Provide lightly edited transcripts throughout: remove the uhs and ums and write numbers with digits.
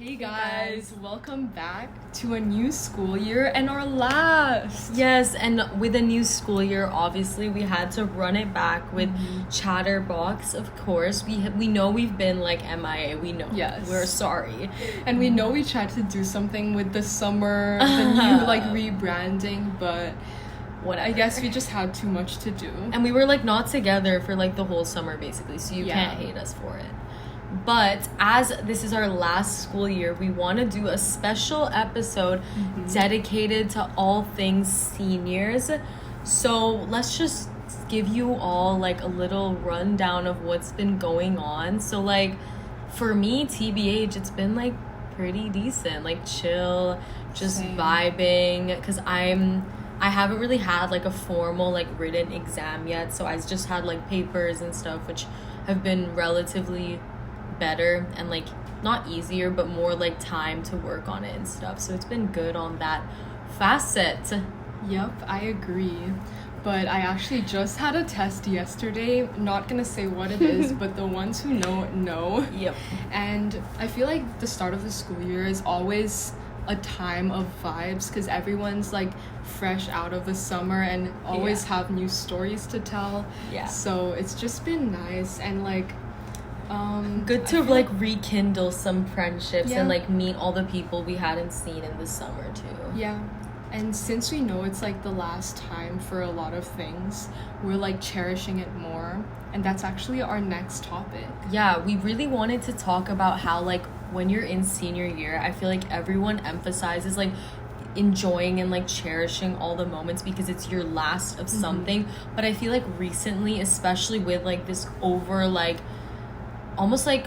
Hey guys, welcome back to a new school year and our last. Yes, and with a new school year, obviously we had to run it back with Chatterbox. Of course, we know we've been like MIA. We know. Yes, we're sorry, and we know we tried to do something with the summer, the new like rebranding, but I guess we just had too much to do, and we were like not together for like the whole summer basically. So you can't hate us for it. But as this is our last school year, we want to do a special episode dedicated to all things seniors. So let's just give you all like a little rundown of what's been going on. So like for me, TBH, it's been like pretty decent, like chill, just vibing, because I haven't really had like a formal like written exam yet. So I just had like papers and stuff, which have been relatively better and like not easier but more like time to work on it and stuff, so it's been good on that facet. Yep, I agree, but I actually just had a test yesterday, not gonna say what it is but the ones who know. Yep. And I feel like the start of the school year is always a time of vibes because everyone's like fresh out of the summer and always have new stories to tell. So it's just been nice and like good to like rekindle some friendships and like meet all the people we hadn't seen in the summer too. Yeah. And since we know it's like the last time for a lot of things, we're like cherishing it more, and that's actually our next topic. Yeah, we really wanted to talk about how like when you're in senior year, I feel like everyone emphasizes like enjoying and like cherishing all the moments because it's your last of something, but I feel like recently, especially with like this over like almost like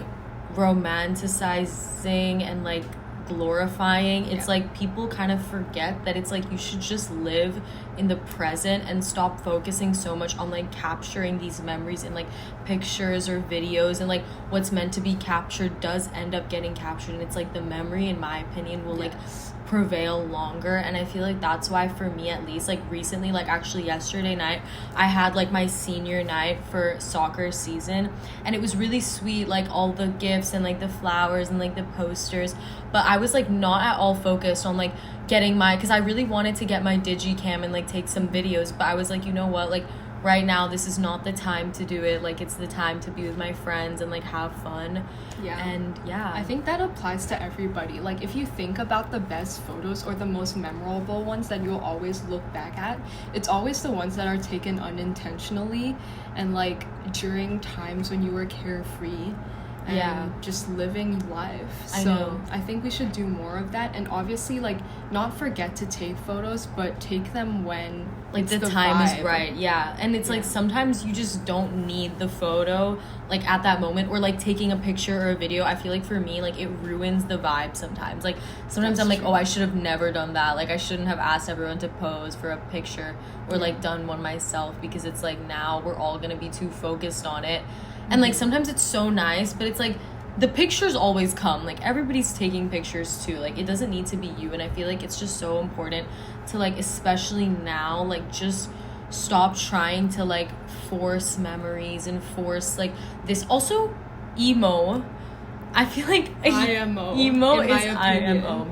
romanticizing and like glorifying, it's like people kind of forget that it's like you should just live in the present and stop focusing so much on like capturing these memories in like pictures or videos, and like what's meant to be captured does end up getting captured, and it's like the memory, in my opinion, will like prevail longer. And I feel like that's why for me at least, like recently, like actually yesterday night I had like my senior night for soccer season, and it was really sweet, like all the gifts and like the flowers and like the posters, but I was like not at all focused on like getting because I really wanted to get my digicam and like take some videos, but I was like, you know what, like right now this is not the time to do it, like it's the time to be with my friends and like have fun. And I think that applies to everybody. Like if you think about the best photos or the most memorable ones that you'll always look back at, it's always the ones that are taken unintentionally and like during times when you were carefree and just living life. So I think we should do more of that, and obviously like not forget to take photos, but take them when like the time is right. And it's like sometimes you just don't need the photo like at that moment, or like taking a picture or a video. I feel like for me, like it ruins the vibe sometimes. Like sometimes I'm like, oh, I should have never done that, like I shouldn't have asked everyone to pose for a picture or like done one myself, because it's like now we're all gonna be too focused on it. And like sometimes it's so nice, but it's like the pictures always come, like everybody's taking pictures too, like it doesn't need to be you. And I feel like it's just so important to like, especially now, like just stop trying to like force memories and force like this. Also emo, I feel like IMO is IMO.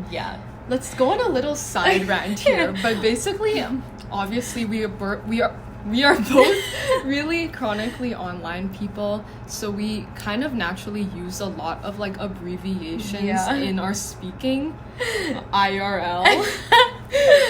Let's go on a little side rant here, but basically obviously we are both really chronically online people, so we kind of naturally use a lot of like abbreviations in our speaking. IRL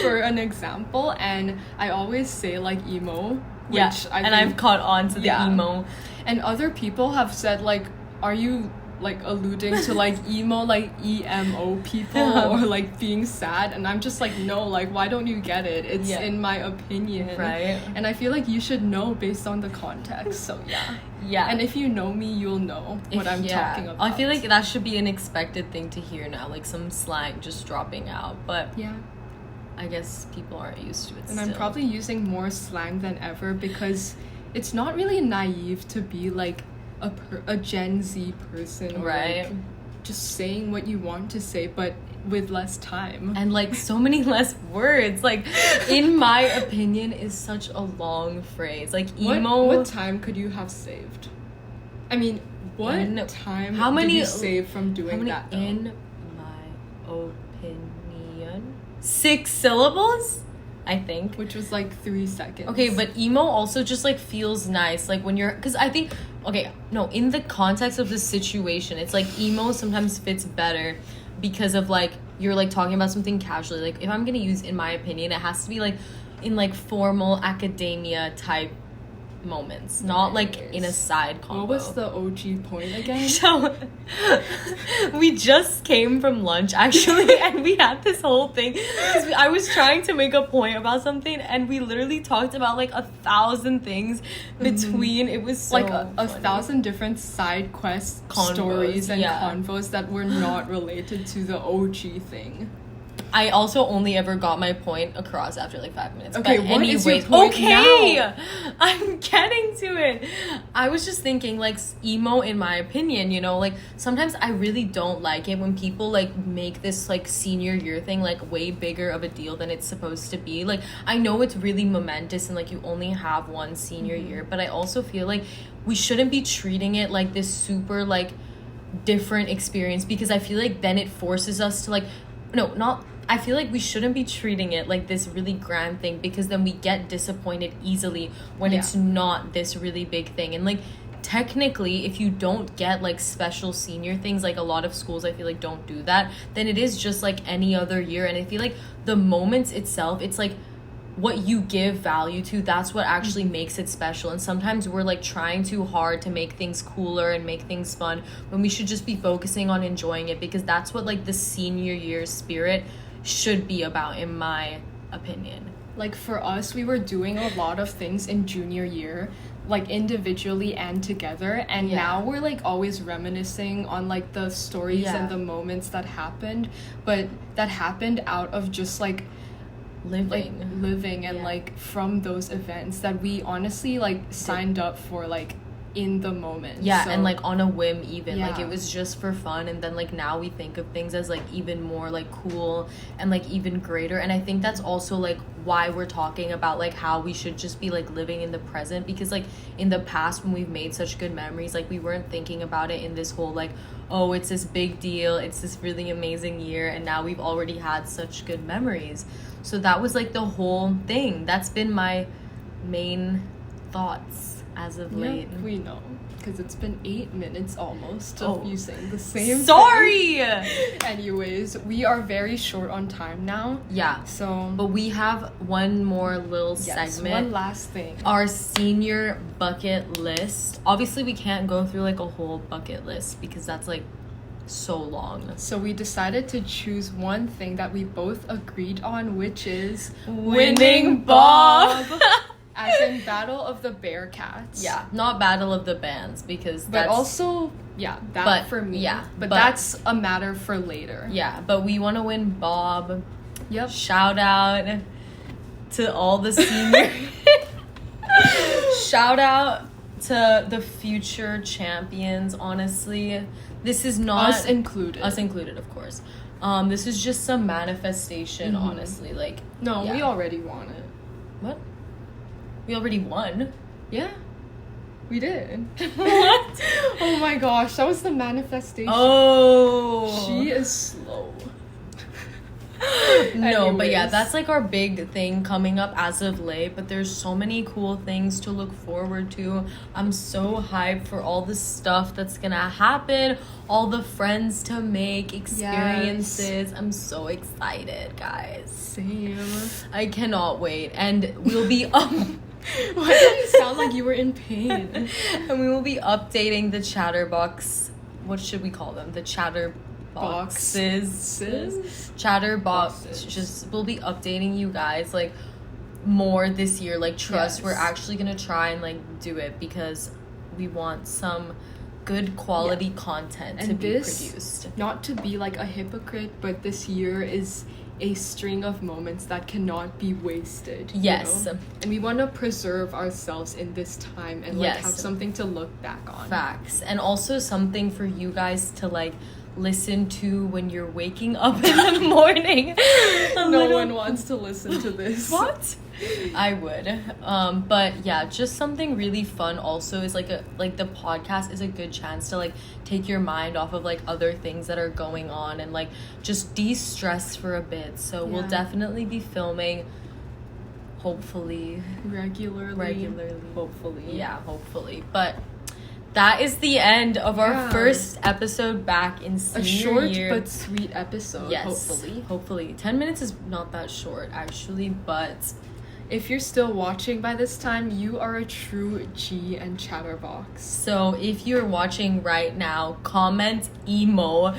for an example, and I always say like emo, which I've caught on to the emo, and other people have said like, are you like alluding to like emo, like emo people, or like being sad? And I'm just like, no, like why don't you get it? It's in my opinion, right? And I feel like you should know based on the context. So and if you know me, you'll know what I'm talking about. I feel like that should be an expected thing to hear now, like some slang just dropping out, but I guess people aren't used to it and still. I'm probably using more slang than ever because it's not really naive to be like a Gen Z person, or like just saying what you want to say, but with less time and like so many less words. Like in my opinion is such a long phrase. Like emo, what time could you have saved? I mean, what time did you save from doing that though? In 6 syllables, I think. Which was like 3 seconds. Okay, but emo also just like feels nice, like when you're, because I think, okay, no, in the context of the situation, it's like emo sometimes fits better because of like you're like talking about something casually. Like if I'm gonna use in my opinion, it has to be like in like formal academia type moments, not like in a side combo. What was the OG point again? So we just came from lunch actually, and we had this whole thing because I was trying to make a point about something, and we literally talked about like 1,000 things between. It was so like a 1,000 different side quest stories and convos that were not related to the OG thing. I also only ever got my point across after like 5 minutes. Okay, but what is your point now? I'm getting to it. I was just thinking like emo, in my opinion, you know, like sometimes I really don't like it when people like make this like senior year thing like way bigger of a deal than it's supposed to be. Like I know it's really momentous and like you only have one senior year, but I also feel like we shouldn't be treating it like this super like different experience, because I feel like then it forces us to like, no, not, I feel like we shouldn't be treating it like this really grand thing, because then we get disappointed easily when it's not this really big thing. And like technically if you don't get like special senior things, like a lot of schools I feel like don't do that, then it is just like any other year. And I feel like the moments itself, it's like what you give value to, that's what actually makes it special. And sometimes we're like trying too hard to make things cooler and make things fun when we should just be focusing on enjoying it, because that's what like the senior year spirit should be about, in my opinion. Like for us, we were doing a lot of things in junior year, like individually and together, and now we're like always reminiscing on like the stories and the moments that happened, but that happened out of just like living and like from those events that we honestly like signed up for like in the moment. So, and like on a whim even. Like it was just for fun, and then like now we think of things as like even more like cool and like even greater. And I think that's also like why we're talking about like how we should just be like living in the present, because like in the past when we've made such good memories, like we weren't thinking about it in this whole like, oh, it's this big deal, it's this really amazing year, and now we've already had such good memories. So that was like the whole thing. That's been my main thoughts as of late. We know, because it's been 8 minutes almost of you saying the same Sorry! thing. Anyways, we are very short on time now. Yeah. So, but we have one more little segment. One last thing. Our senior bucket list. Obviously, we can't go through like a whole bucket list because that's like so long. So we decided to choose one thing that we both agreed on, which is winning Bob. As in Battle of the Bearcats. Yeah, not Battle of the Bands, because but also for me. Yeah, but that's a matter for later. Yeah, but we want to win Bob. Yep. Shout out to all the senior. Shout out to the future champions. Honestly, this is not us included, of course. This is just some manifestation. Honestly, like we already won it. What? We already won. Yeah, we did. What? Oh my gosh, that was the manifestation. Oh, she is slow. No, but yeah, that's like our big thing coming up as of late. But there's so many cool things to look forward to. I'm so hyped for all the stuff that's gonna happen, all the friends to make, experiences. Yes. I'm so excited, guys. Same. I cannot wait. And we'll be Why did you sound like you were in pain? And we will be updating the Chatterbox. What should we call them? The Chatterboxes. Chatterbox. Just we'll be updating you guys like more this year. Like trust, we're actually gonna try and like do it because we want some good quality content to be produced. Not to be like a hypocrite, but this year is a string of moments that cannot be wasted. Yes. You know? And we want to preserve ourselves in this time and like have something to look back on. Facts. And also something for you guys to like listen to when you're waking up in the morning. No one wants to listen to this. What? I would. But yeah, just something really fun also is like the podcast is a good chance to like take your mind off of like other things that are going on and like just de-stress for a bit. So we'll definitely be filming hopefully regularly. Hopefully. Yeah, hopefully. But that is the end of our first episode back in senior year. A short year. but sweet episode, yes, hopefully. 10 minutes is not that short, actually, but... If you're still watching by this time, you are a true G and Chatterbox. So if you're watching right now, comment emo.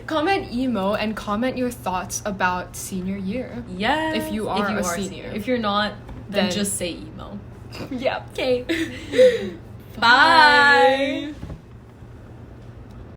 Comment emo and comment your thoughts about senior year. Yes. If you are a senior. If you're not, then just say emo. Yeah. Okay. Bye.